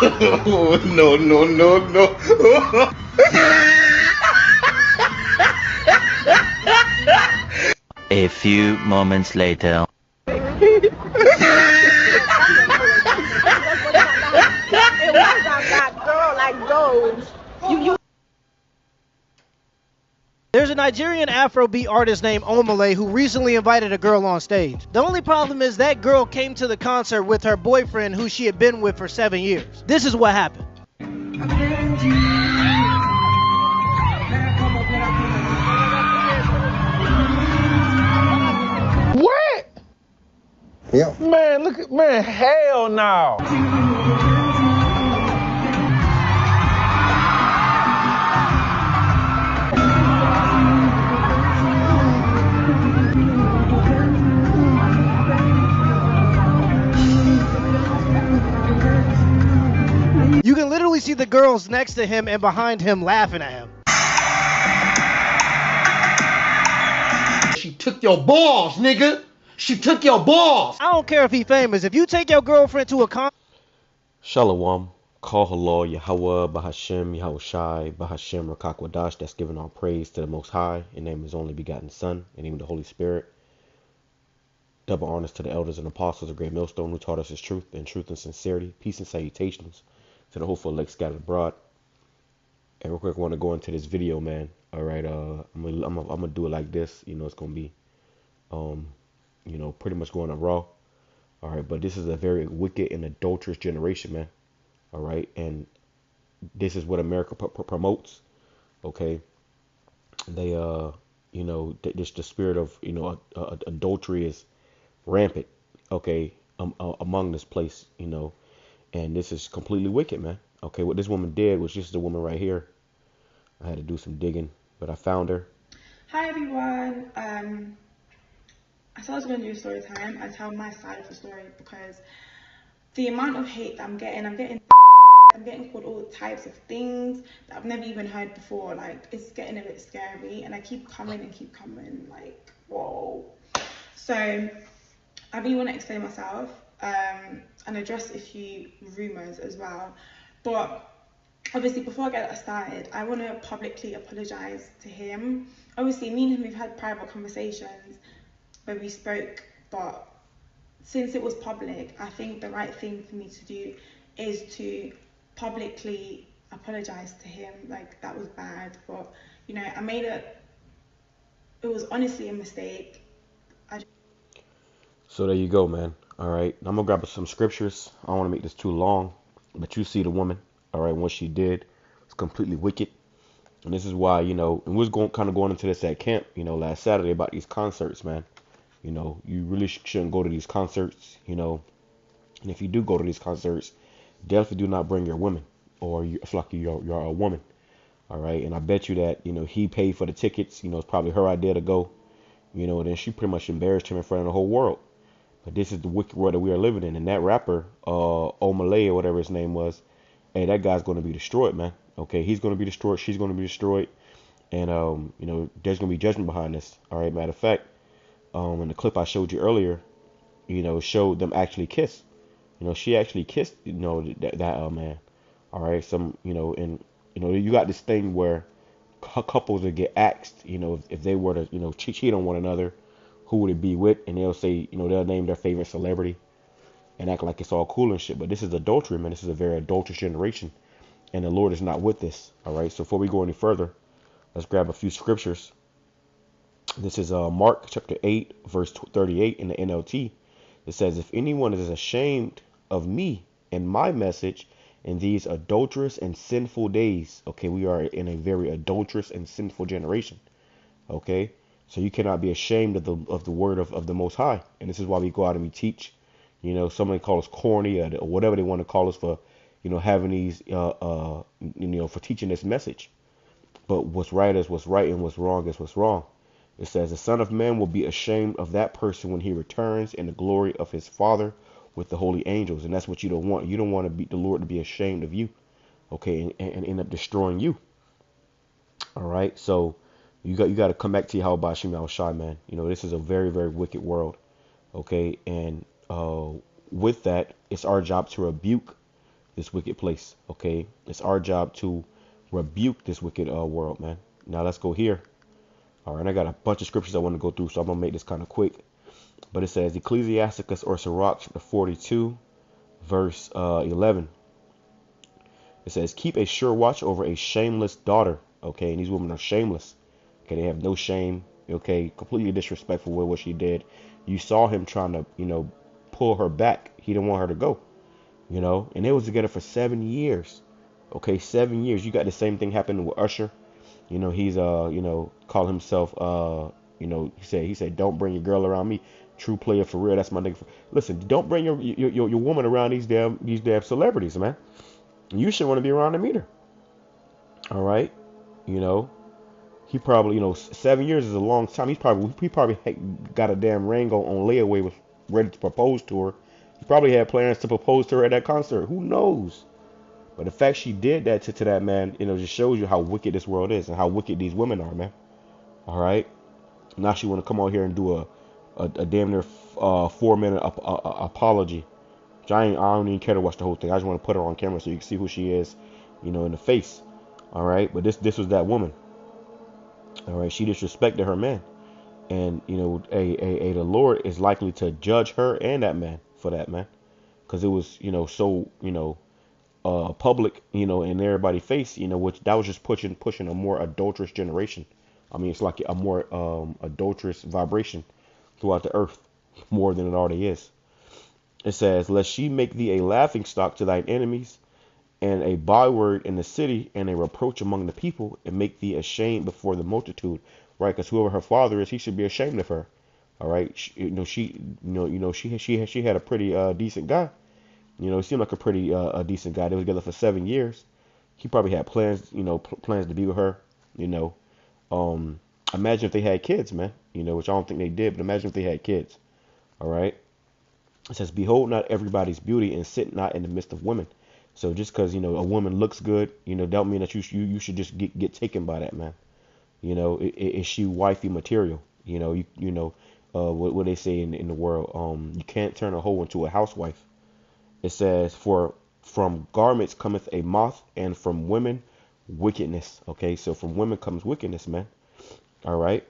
Oh, no, no, no, no. A few moments later. There's a Nigerian Afrobeat artist named Omale who recently invited a girl on stage. The only problem is that girl came to the concert with her boyfriend who she had been with for 7 years. This is what happened. What? Yep. Man, look at, man, hell no. You can literally see the girls next to him and behind him laughing at him. She took your balls, nigga. She took your balls. I don't care if he famous. If you take your girlfriend to a concert. Shalom. Call HALAL, YAHAWAH, BAHASHAM, YAHAWASHI, BAHASHAM, QADASH. That's giving all praise to the Most High, in name of His only begotten Son, and even the Holy Spirit. Double honors to the elders and apostles of Great Millstone who taught us His truth and sincerity. Peace and salutations to the hopeful elect scattered abroad. And real quick, I want to go into this video, man. All right, I'm gonna do it like this. You know, it's gonna be, you know, pretty much going to Raw. All right, but this is a very wicked and adulterous generation, man. All right, and this is what America promotes. Okay, they, you know, the spirit of, you know, adultery is rampant. Okay, among this place, you know, and this is completely wicked, man. Okay, what this woman did was just the woman right here. I had to do some digging, but I found her. Hi everyone. I thought I was going to do a story time. I tell my side of the story because the amount of hate that I'm getting called all types of things that I've never even heard before. Like, it's getting a bit scary, and I keep coming, like, whoa. So I really want to explain myself and address a few rumors as well. But obviously, before I get that started, I want to publicly apologize to him. Obviously, me and him, we've had private conversations where we spoke, but since it was public, I think the right thing for me to do is to publicly apologize to him. Like, that was bad, but, you know, it was honestly a mistake. So there you go, man. All right, I'm gonna grab some scriptures. I don't want to make this too long, but you see the woman. All right, what she did was completely wicked, and this is why, you know, and we was kind of going into this at camp, you know, last Saturday about these concerts, man. You know, you really shouldn't go to these concerts, you know, and if you do go to these concerts, definitely do not bring your women, or you feel like you're a woman. All right, and I bet you that, you know, he paid for the tickets. You know, it's probably her idea to go. You know, and then she pretty much embarrassed him in front of the whole world. But this is the wicked world that we are living in. And that rapper, Omale or whatever his name was, hey, that guy's going to be destroyed, man. Okay, he's going to be destroyed. She's going to be destroyed. And, you know, there's going to be judgment behind this. All right, matter of fact, in the clip I showed you earlier, you know, showed them actually kiss. You know, she actually kissed, you know, that man. All right, you know, and, you know, you got this thing where couples would get asked, you know, if they were to, you know, cheat on one another, who would it be with? And they'll say, you know, they'll name their favorite celebrity and act like it's all cool and shit. But this is adultery, man. This is a very adulterous generation, and the Lord is not with this. All right. So before we go any further, let's grab a few scriptures. This is Mark chapter 8, verse 38 in the NLT. It says, if anyone is ashamed of me and my message in these adulterous and sinful days. Okay, we are in a very adulterous and sinful generation. Okay, so you cannot be ashamed of the word of the Most High. And this is why we go out and we teach. You know, somebody call us corny or whatever they want to call us for, you know, having these, you know, for teaching this message. But what's right is what's right, and what's wrong is what's wrong. It says the Son of Man will be ashamed of that person when he returns in the glory of his Father with the holy angels. And that's what you don't want. You don't want to be the Lord to be ashamed of you, okay, and end up destroying you. All right, so you got to come back to YAHAWASHI, man. You know, this is a very, very wicked world, okay, and with that, it's our job to rebuke this wicked place. Okay, it's our job to rebuke this wicked world, man. Now let's go here. All right, I got a bunch of scriptures I want to go through, so I'm gonna make this kind of quick. But it says Ecclesiasticus or Sirach, chapter 42, verse 11. It says, keep a sure watch over a shameless daughter. Okay, and these women are shameless. Okay, they have no shame. Okay, completely disrespectful with what she did. You saw him trying to, pull her back. He didn't want her to go, and they was together for 7 years. Okay, 7 years. You got the same thing happening with Usher. He's call himself he said don't bring your girl around me. True player for real. That's my nigga. Listen, don't bring your woman around these damn celebrities, man. You shouldn't want to be around them either. All right, he probably 7 years is a long time. He probably got a damn ring on layaway, was ready to propose to her. He probably had plans to propose to her at that concert. Who knows? But the fact she did that to that man, just shows you how wicked this world is and how wicked these women are, man. All right. Now she want to come out here and do a damn near 4-minute apology. Which I don't even care to watch the whole thing. I just want to put her on camera so you can see who she is, in the face. All right. But this was that woman. All right. She disrespected her man. And, the Lord is likely to judge her and that man for that, man. Because it was, so, public, in everybody's face, which that was just pushing a more adulterous generation. I mean, it's like a more adulterous vibration throughout the earth, more than it already is. It says, lest she make thee a laughing stock to thine enemies, and a byword in the city, and a reproach among the people, and make thee ashamed before the multitude. Right? Because whoever her father is, he should be ashamed of her. All right. She had a pretty decent guy. He seemed like a pretty decent guy. They were together for 7 years. He probably had plans, plans to be with her. Imagine if they had kids, man. Which I don't think they did, but imagine if they had kids. All right. It says, behold not everybody's beauty, and sit not in the midst of women. So just because a woman looks good, don't mean that you should just get taken by that, man. Is she wifey material? What they say in the world. You can't turn a hoe into a housewife. It says, for from garments cometh a moth, and from women wickedness. Okay, so from women comes wickedness, man. All right.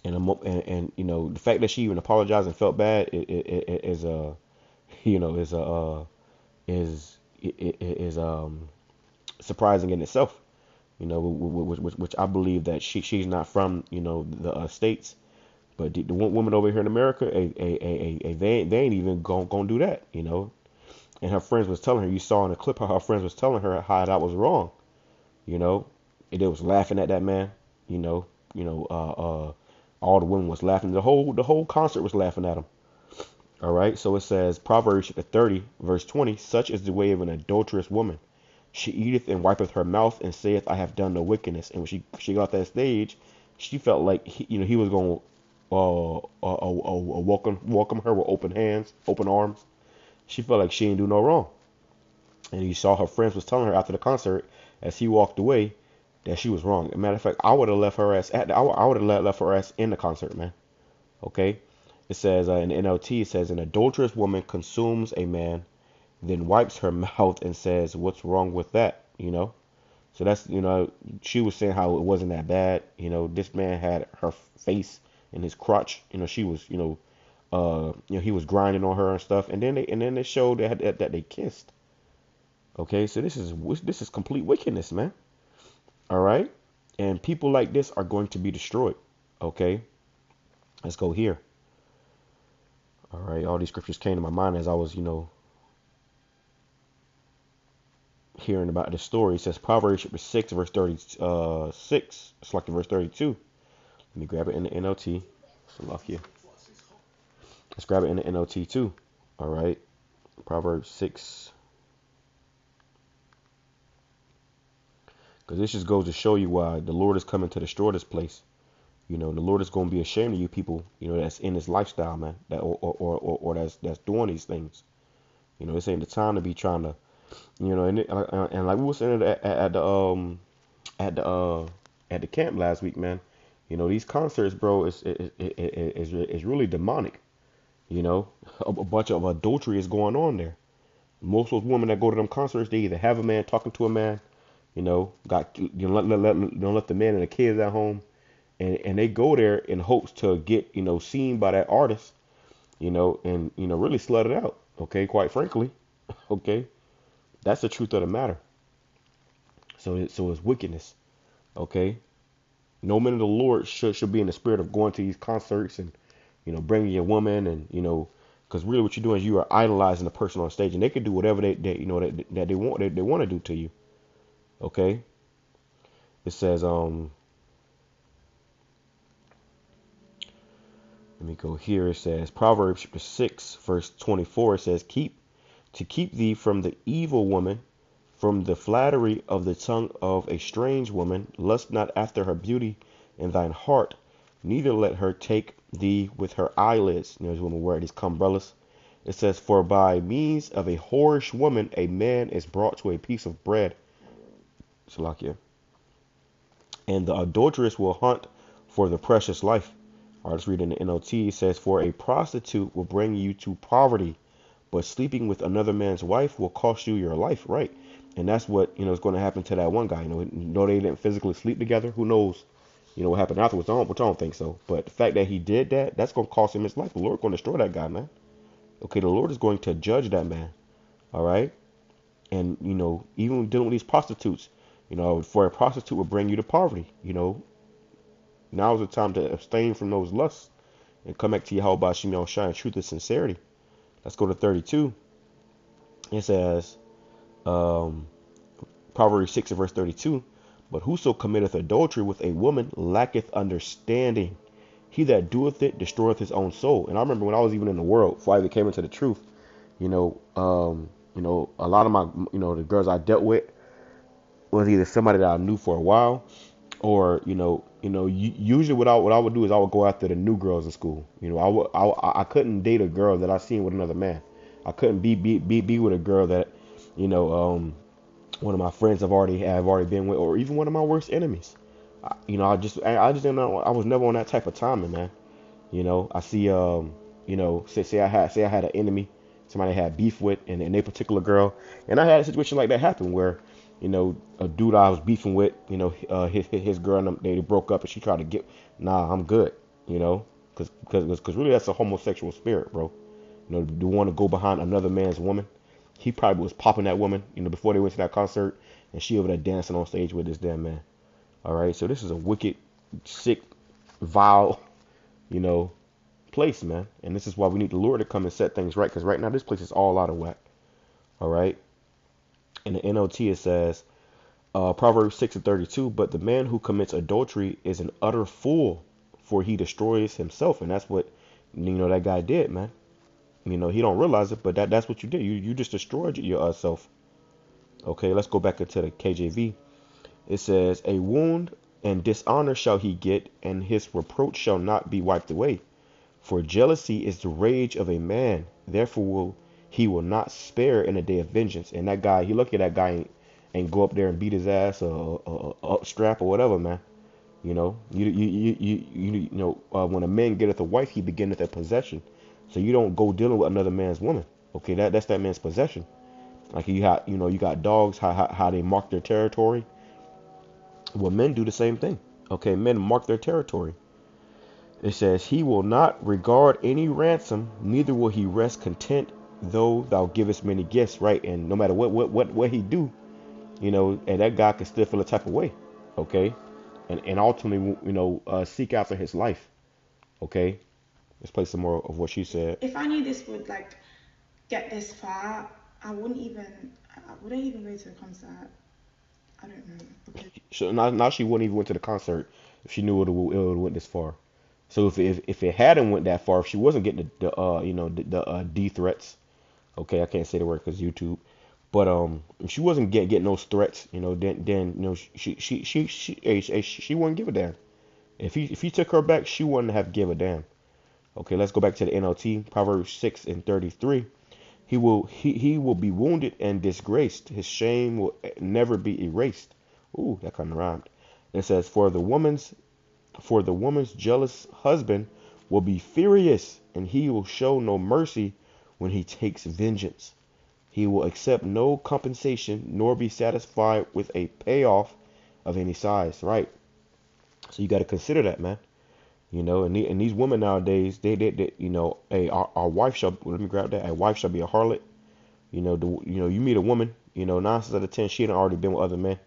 And the fact that she even apologized and felt bad is surprising in itself. Which I believe that she's not from the states. But the women over here in America, they ain't even gonna do that, And her friends was telling her, you saw in the clip how her friends was telling her how that was wrong, And they was laughing at that man, all the women was laughing. The whole concert was laughing at him. All right. So it says Proverbs 30, verse 20. Such is the way of an adulterous woman. She eateth and wipeth her mouth, and saith, I have done no wickedness. And when she got that stage, she felt like he was going welcome her with open hands, open arms. She felt like she didn't do no wrong. And you saw her friends was telling her after the concert, as he walked away, that she was wrong. As a matter of fact, I would have left her ass I would have left her ass in the concert, man. Okay. It says in the NLT, it says, an adulterous woman consumes a man, then wipes her mouth and says, what's wrong with that? So that's, she was saying how it wasn't that bad. This man had her face in his crotch. She was, he was grinding on her and stuff. And then they showed that they kissed. Okay. So this is complete wickedness, man. All right. And people like this are going to be destroyed. Okay. Let's go here. All right. All these scriptures came to my mind as I was, hearing about this story. It says Proverbs chapter 6, verse 36. It's like verse 32. Let me grab it in the NLT. So lucky. Let's grab it in the NLT too. All right. Proverbs 6. Because this just goes to show you why the Lord is coming to destroy this place. The Lord is going to be ashamed of you people, that's in this lifestyle, man, that or that's doing these things. This ain't the time to be trying to, and like we were saying at the camp last week, man. These concerts, bro, is really demonic. A bunch of adultery is going on there. Most of those women that go to them concerts, they either have a man talking to a man, let the man and the kids at home, and they go there in hopes to get seen by that artist, and really slut it out. Okay, quite frankly, okay, that's the truth of the matter. So it's wickedness. Okay, no man of the Lord should be in the spirit of going to these concerts and bringing your woman and because really what you're doing is you are idolizing the person on stage, and they can do whatever that they want to do to you. Okay, it says let me go here. It says Proverbs chapter 6 verse 24. It says keep thee from the evil woman, from the flattery of the tongue of a strange woman. Lust not after her beauty in thine heart, neither let her take thee with her eyelids. There's when we wear these umbrellas. It says, for by means of a whorish woman a man is brought to a piece of bread. Salakia. And the adulteress will hunt for the precious life. All right, let's read in the NLT. It says, for a prostitute will bring you to poverty, but sleeping with another man's wife will cost you your life. Right. And that's what is going to happen to that one guy. No, they didn't physically sleep together. Who knows what happened afterwards? I don't think so. But the fact that he did that, that's going to cost him his life. The Lord is going to destroy that guy, man. Okay, the Lord is going to judge that man. All right. And even dealing with these prostitutes, for a prostitute will bring you to poverty. Now is the time to abstain from those lusts and come back to YAHAWASHI, shine truth and sincerity. Let's go to 32. It says, Proverbs 6 verse 32, but whoso committeth adultery with a woman lacketh understanding. He that doeth it destroyeth his own soul. And I remember when I was even in the world, before I even came into the truth, a lot of my, the girls I dealt with was either somebody that I knew for a while, or usually what I would do is I would go after the new girls in school. I couldn't date a girl that I seen with another man. I couldn't be with a girl that one of my friends have already been with, or even one of my worst enemies. I just didn't know. I was never on that type of timing, man. I see say I had an enemy, somebody I had beef with, and a particular girl, and I had a situation like that happen where a dude I was beefing with, his girl, and they broke up, and she tried to get, nah, I'm good, because really that's a homosexual spirit, bro. To want to go behind another man's woman. He probably was popping that woman, before they went to that concert, and she over there dancing on stage with this damn man. All right, so this is a wicked, sick, vile, place, man. And this is why we need the Lord to come and set things right, because right now this place is all out of whack. All right. In the NLT it says, Proverbs 6 and 32, but the man who commits adultery is an utter fool, for he destroys himself. And that's what that guy did, man. He don't realize it, but that's what you did. You just destroyed yourself. Okay, let's go back into the KJV. It says, a wound and dishonor shall he get, and his reproach shall not be wiped away. For jealousy is the rage of a man, therefore he will not spare in the day of vengeance. And that guy, he look at that guy and go up there and beat his ass or up strap or whatever, man. When a man getteth a wife, he beginneth a possession. So you don't go dealing with another man's woman. Okay, that's that man's possession. Like you got dogs, how they mark their territory. Well, men do the same thing. Okay, men mark their territory. It says, he will not regard any ransom, neither will he rest content, though thou givest many gifts. Right, and no matter what he do, and that guy can still feel a type of way. Okay, and ultimately, seek after his life. Okay. Let's play some more of what she said. If I knew this would get this far, I wouldn't even go to the concert. I don't know. Okay. So now she wouldn't even went to the concert if she knew it would went this far. So if it hadn't went that far, if she wasn't getting the D threats, okay, I can't say the word because YouTube, but if she wasn't getting those threats, then she wouldn't give a damn. If he took her back, she wouldn't have give a damn. Okay, let's go back to the NLT, Proverbs 6 and 33. He will be wounded and disgraced. His shame will never be erased. Ooh, that kind of rhymed. It says, for the woman's jealous husband will be furious, and he will show no mercy when he takes vengeance. He will accept no compensation nor be satisfied with a payoff of any size, right? So you got to consider that, man. You know, and these women nowadays, they you know, hey, our wife shall, let me grab that, a wife shall be a harlot. You know, you meet a woman, you know, 9 times out of 10, she had already been with other men,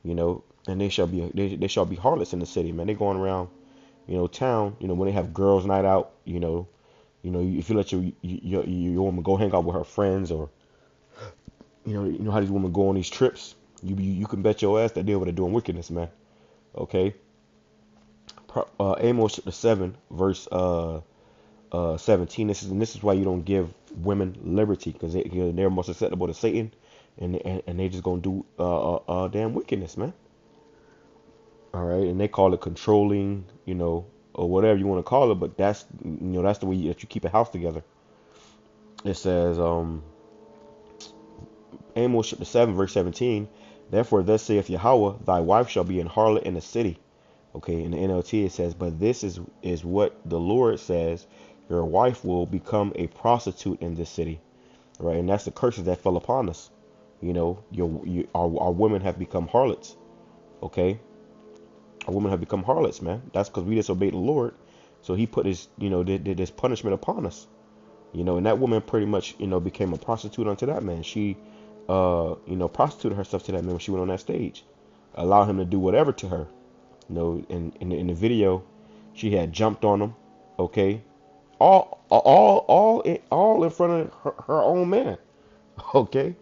you know, and they shall be harlots in the city, man. They going around, you know, town, you know, when they have girls' night out, you know, if you let your woman go hang out with her friends, or you know how these women go on these trips, you can bet your ass that they're over there doing wickedness, man. Okay. Amos chapter 7 verse 17. This is why you don't give women liberty, because they're more susceptible to Satan, and they just gonna do damn wickedness, man. All right, and they call it controlling, you know, or whatever you want to call it, but that's, you know, that's the way that you keep a house together. It says Amos chapter 7 verse 17. Therefore thus saith Yahawah, thy wife shall be an harlot in the city. Okay, in the NLT it says, but this is what the Lord says, your wife will become a prostitute in this city, right? And that's the curses that fell upon us. You know, our women have become harlots. Okay, our women have become harlots, man. That's because we disobeyed the Lord, so He put His, you know, did this punishment upon us. You know, and that woman pretty much, you know, became a prostitute unto that man. She, you know, prostituted herself to that man when she went on that stage, allowed him to do whatever to her. You know, in the video, she had jumped on him, okay, all in front of her own man, okay,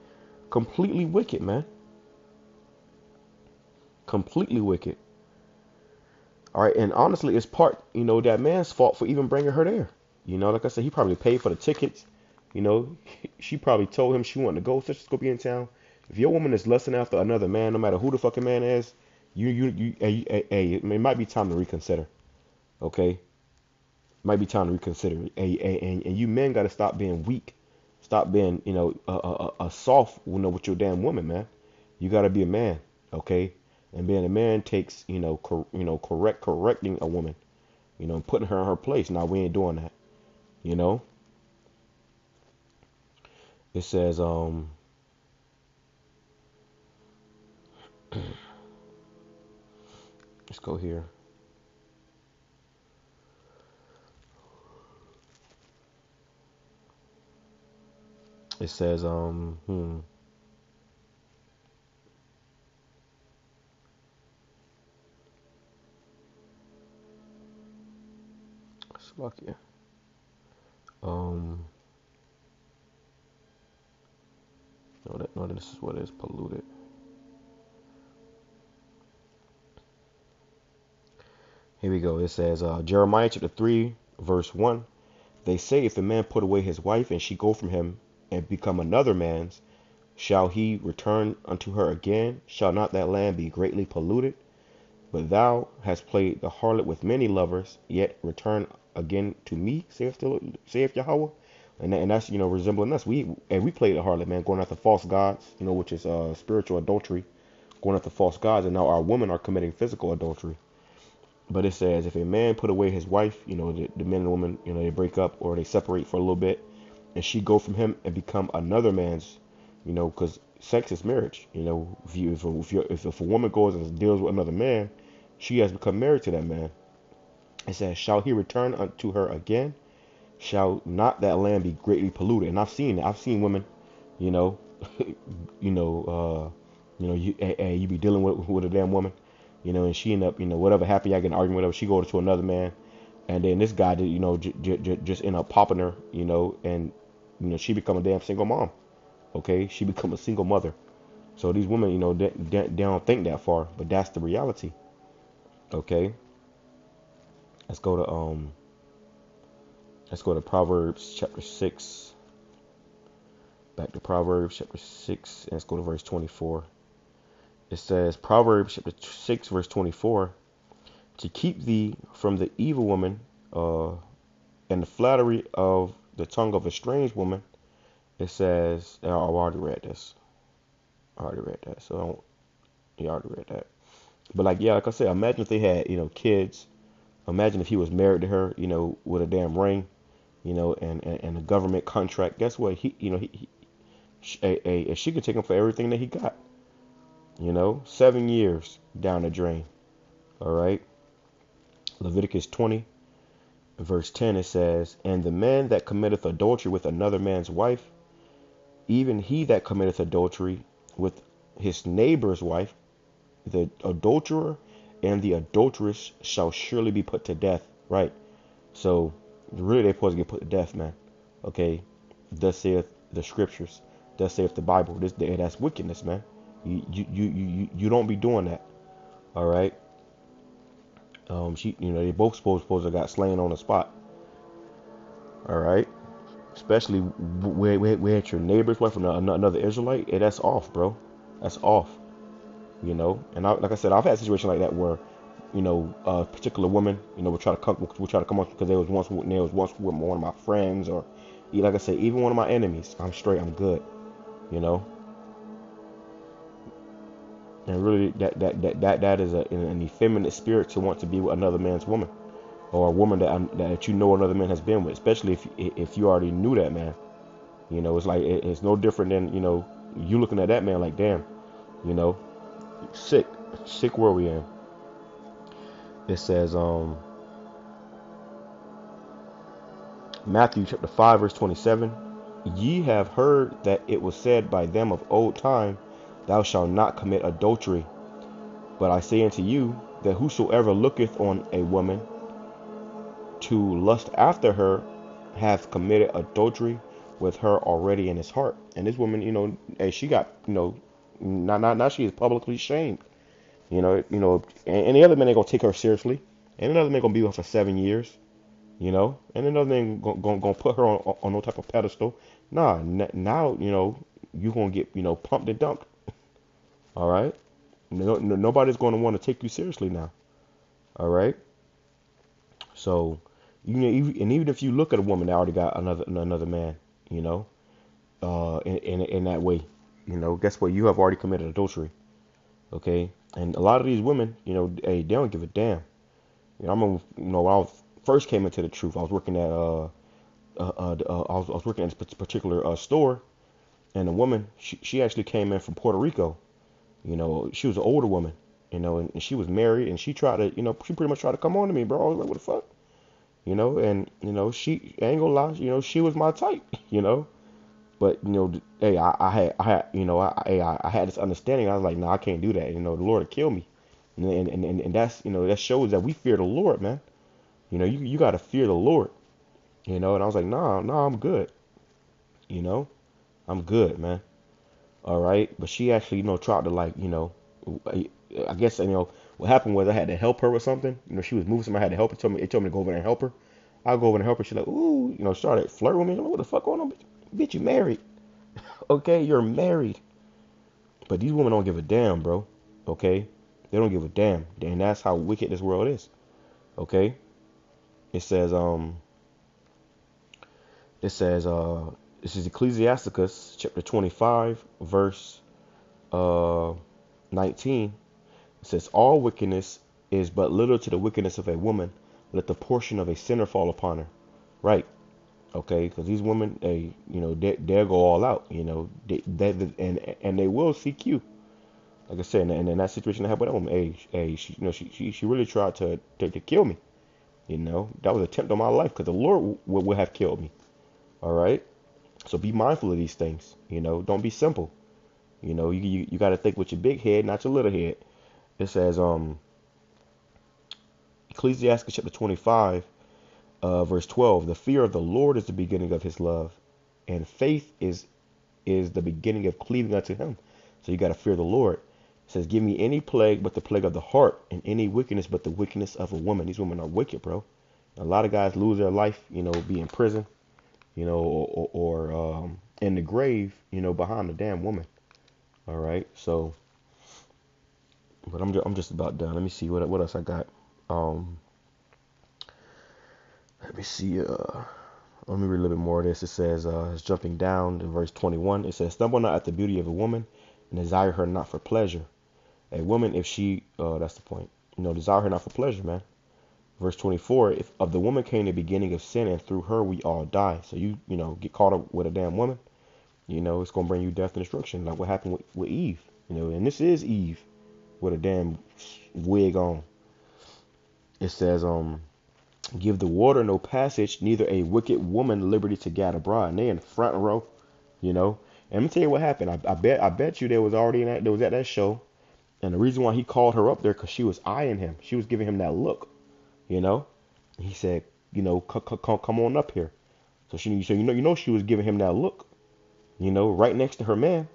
completely wicked, man, completely wicked. All right, and honestly, it's part, you know, that man's fault for even bringing her there. You know, like I said, he probably paid for the tickets. You know, she probably told him she wanted to go, so she's gonna be in town. If your woman is lusting after another man, no matter who the fucking man is, it might be time to reconsider. Okay, might be time to reconsider. And you men got to stop being weak, stop being, you know, a soft, you know, with your damn woman, man. You got to be a man, okay? And being a man takes, you know, correcting a woman, you know, putting her in her place. Now we ain't doing that, you know. It says let's go here. It says Slovakia. No, this is what is polluted. Here we go. It says Jeremiah chapter 3 verse 1. They say, if a man put away his wife and she go from him and become another man's, shall he return unto her again? Shall not that land be greatly polluted? But thou hast played the harlot with many lovers, yet return again to me, saith Yahawah. And that's, you know, resembling us. We played the harlot, man, going after false gods, you know, which is spiritual adultery, going after false gods, and now our women are committing physical adultery. But it says, if a man put away his wife, you know, the man and woman, you know, they break up or they separate for a little bit, and she go from him and become another man's, you know, because sex is marriage. You know, if a woman goes and deals with another man, she has become married to that man. It says, shall he return unto her again? Shall not that land be greatly polluted? And I've seen women, you know, you be dealing with a damn woman, you know, and she end up, you know, whatever, happy, I get an argument with her, she go to another man, and then this guy, you know, just end up popping her, you know, and, you know, she become a damn single mom, okay? She become a single mother. So these women, you know, they don't think that far, but that's the reality, okay? Let's go to Proverbs chapter 6. Back to Proverbs chapter 6, and let's go to verse 24. It says, Proverbs chapter 6, verse 24, to keep thee from the evil woman and the flattery of the tongue of a strange woman. It says, I've already read this. So you already read that. But like I said, imagine if they had, you know, kids. Imagine if he was married to her, you know, with a damn ring, you know, and a government contract. Guess what? She could take him for everything that he got. 7 years down the drain. All right. Leviticus 20, verse 10, it says, "And the man that committeth adultery with another man's wife, even he that committeth adultery with his neighbor's wife, the adulterer and the adulteress shall surely be put to death." Right. So really they're supposed to get put to death, man. Okay. Thus saith the scriptures. Thus saith the Bible. That's wickedness, man. You don't be doing that. All right. They both supposed to got slain on the spot. All right. Especially where it's your neighbor's wife or another Israelite. That's off, bro. That's off. And like I said, I've had situations like that where, a particular woman, would try to come on because they was once with one of my friends, or like I said, even one of my enemies. I'm straight. I'm good. And really, that is an effeminate spirit to want to be with another man's woman, or a woman that another man has been with, especially if you already knew that man. It's like it's no different than you looking at that man like, damn, sick world we in. It says Matthew chapter 5 verse 27, "Ye have heard that it was said by them of old time, Thou shalt not commit adultery. But I say unto you, that whosoever looketh on a woman to lust after her hath committed adultery with her already in his heart." And this woman, she got, now she is publicly shamed. And the other men ain't gonna take her seriously. And another man gonna be with her for 7 years. And another man gonna put her on no type of pedestal. Nah, now you gonna get pumped and dumped. All right. Nobody's going to want to take you seriously now. All right. So, even if you look at a woman that already got another man, in that way, guess what? You have already committed adultery. Okay. And a lot of these women, hey, they don't give a damn. I remember, when I first came into the truth, I was working at I was working at this particular store, and a woman, she actually came in from Puerto Rico. She was an older woman, and she was married, and she tried to, she pretty much tried to come on to me, bro. I was like, what the fuck? And, she ain't gonna lie, she was my type, but, hey, I had this understanding. I was like, nah, I can't do that. The Lord will kill me. And that's, that shows that we fear the Lord, man. You got to fear the Lord, and I was like, nah, I'm good. I'm good, man. All right. But she actually, tried to I guess, what happened was I had to help her with something. She was moving something. I had to help her. It told me to go over there and help her. I go over and help her. She's like, ooh, started flirting with me. I'm like, what the fuck going on? Bitch, you married. Okay. You're married. But these women don't give a damn, bro. Okay. They don't give a damn. And that's how wicked this world is. Okay. It says, this is Ecclesiasticus chapter 25, verse 19. It says, "All wickedness is but little to the wickedness of a woman. Let the portion of a sinner fall upon her." Right. Okay. Because these women, they'll go all out. And they will seek you. Like I said, and in that situation I had with that woman, she really tried to kill me. That was an attempt on my life, because the Lord would have killed me. All right. So be mindful of these things. Don't be simple. You got to think with your big head, not your little head. It says, Ecclesiastes chapter 25, verse 12, "The fear of the Lord is the beginning of his love, and faith is the beginning of cleaving unto him." So you got to fear the Lord. It says, "Give me any plague but the plague of the heart, and any wickedness but the wickedness of a woman." These women are wicked, bro. A lot of guys lose their life, be in prison, or in the grave, behind a damn woman. All right. So, but I'm just about done. Let me see what else I got. Let me see. Let me read a little bit more of this. It says, it's jumping down to verse 21. It says, "Stumble not at the beauty of a woman, and desire her not for pleasure." A woman, if she, that's the point, desire her not for pleasure, man. Verse 24, "If of the woman came the beginning of sin, and through her we all die." So you get caught up with a damn woman, You know, it's gonna bring you death and destruction, like what happened with Eve. You know, and this is Eve with a damn wig on. It says, give the water no passage, neither a wicked woman liberty to gather abroad. And they in the front row, you know. And let me tell you what happened. I bet you there was at that show, and the reason why he called her up there because she was eyeing him. She was giving him that look, you know. He said, you know, come on up here. So you know she was giving him that look, you know, right next to her man.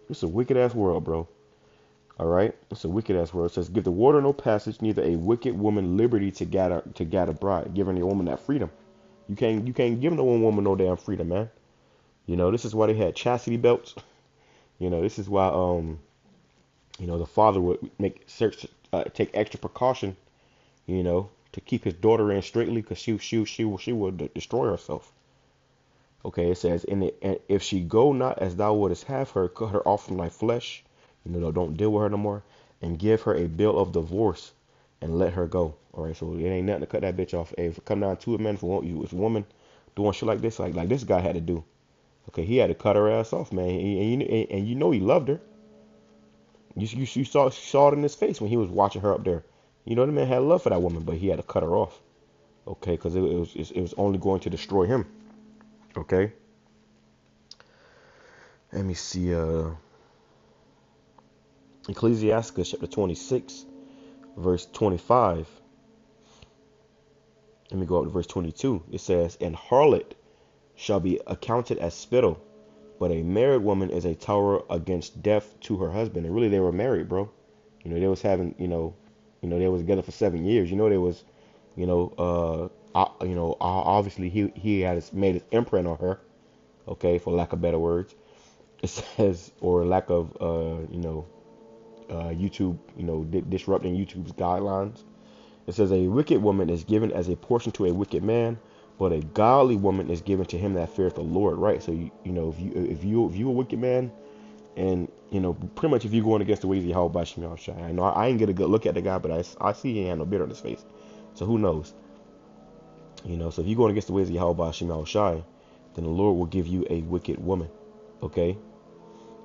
It's a wicked ass world, bro. All right, it's a wicked ass world. It says, give the water no passage, neither a wicked woman liberty to gather bride, giving the woman that freedom. You can't give no one woman no damn freedom, man. You know, this is why they had chastity belts. You know, this is why you know, the father would take extra precaution, you know, to keep his daughter in straightly, because she would destroy herself. Okay, it says, and if she go not as thou wouldest have her, cut her off from thy flesh. You know, don't deal with her no more, and give her a bill of divorce and let her go. All right, so it ain't nothing to cut that bitch off. Hey, if it come down to it, man, if a woman doing shit like this, like this guy had to do, okay, he had to cut her ass off, man, and you know he loved her. You saw it in his face when he was watching her up there. You know, the man had love for that woman, but he had to cut her off, okay, because it was only going to destroy him. Okay. Let me see. Ecclesiastes chapter 26, verse 25. Let me go up to verse 22. It says, and harlot shall be accounted as spittle, but a married woman is a tower against death to her husband. And really, they were married, bro. You know, they was having, you know, they was together for 7 years. You know, they was, obviously he had made his imprint on her. Okay, for lack of better words. It says, or lack of, YouTube, disrupting YouTube's guidelines. It says, a wicked woman is given as a portion to a wicked man, but a godly woman is given to him that feareth the Lord. Right. So if you a wicked man, and pretty much if you're going against the ways of YAHAWASHI, I know I ain't get a good look at the guy, but I see he ain't had no beard on his face. So who knows? So if you're going against the ways of YAHAWASHI, then the Lord will give you a wicked woman. Okay.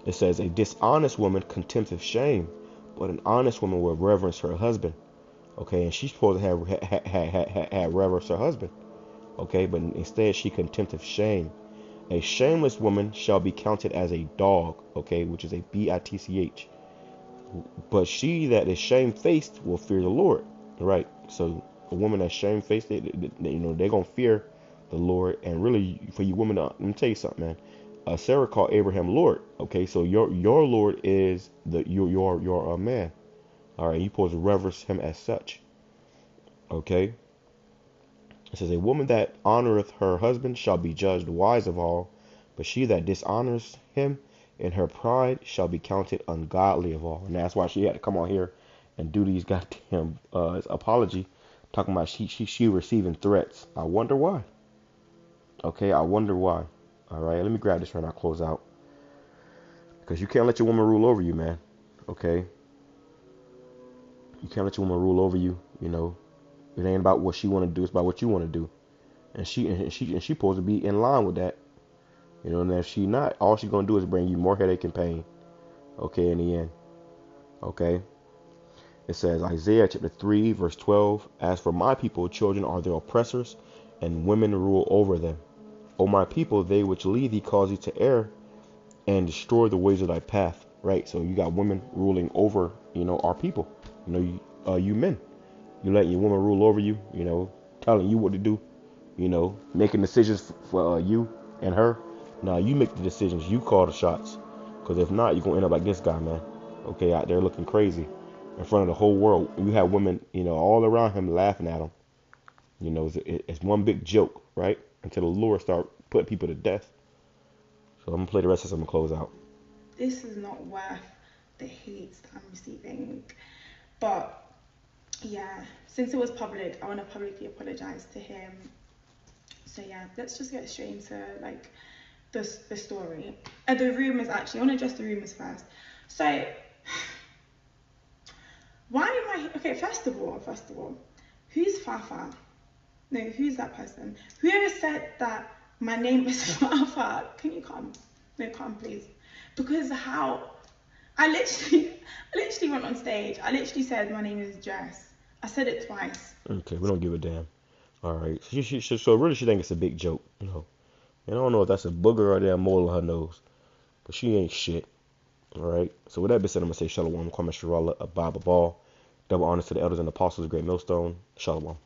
It says, a dishonest woman contempteth shame, but an honest woman will reverence her husband. Okay, and she's supposed to have reverence her husband. Okay, but instead she contempteth shame. A shameless woman shall be counted as a dog. Okay, which is a bitch. But she that is shamefaced will fear the Lord. Right. So a woman that's shamefaced, they're gonna fear the Lord. And really, for you women, let me tell you something, man. Sarah called Abraham Lord. Okay, so your Lord is your man. All right, you supposed to reverence him as such. Okay. It says, a woman that honoreth her husband shall be judged wise of all, but she that dishonors him in her pride shall be counted ungodly of all. And that's why she had to come on here and do these goddamn apology, talking about she receiving threats. I wonder why. Okay, I wonder why. All right, let me grab this right now, close out. Because you can't let your woman rule over you, man. Okay? You can't let your woman rule over you, It ain't about what she want to do, it's about what you want to do. And she supposed to be in line with that. And if she not, all she's going to do is bring you more headache and pain. Okay, in the end. Okay? It says, Isaiah chapter 3, verse 12, as for my people, children are their oppressors, and women rule over them. O my people, they which lead thee cause thee to err, and destroy the ways of thy path. Right? So you got women ruling over, our people. You men. You let your woman rule over you, telling you what to do, making decisions for you and her. Now you make the decisions. You call the shots. Because if not, you're going to end up like this guy, man. Okay, out there looking crazy in front of the whole world. You have women, all around him laughing at him. It's one big joke, right? Until the Lord start putting people to death. So I'm going to play the rest of this. I'm going to close out. This is not worth the hate that I'm receiving. But yeah, since it was public, I want to publicly apologize to him. So yeah, let's just get straight into like the story. The rumors, actually. I want to address the rumors first. So why am I okay? First of all, who's Fafa? No, who's that person? Whoever said that My name is Alpha. Can you come? No, come, please. Because how? I literally went on stage. I literally said my name is Jess. I said it twice. Okay, we don't give a damn. All right. So really, she think it's a big joke, you know. And I don't know if that's a booger or a damn mole on her nose, but she ain't shit. All right. So with that being said, I'm gonna say Shalom, Kwame Sharala, Ababa Ball, double honors to the elders and apostles, Great Millstone, Shalom.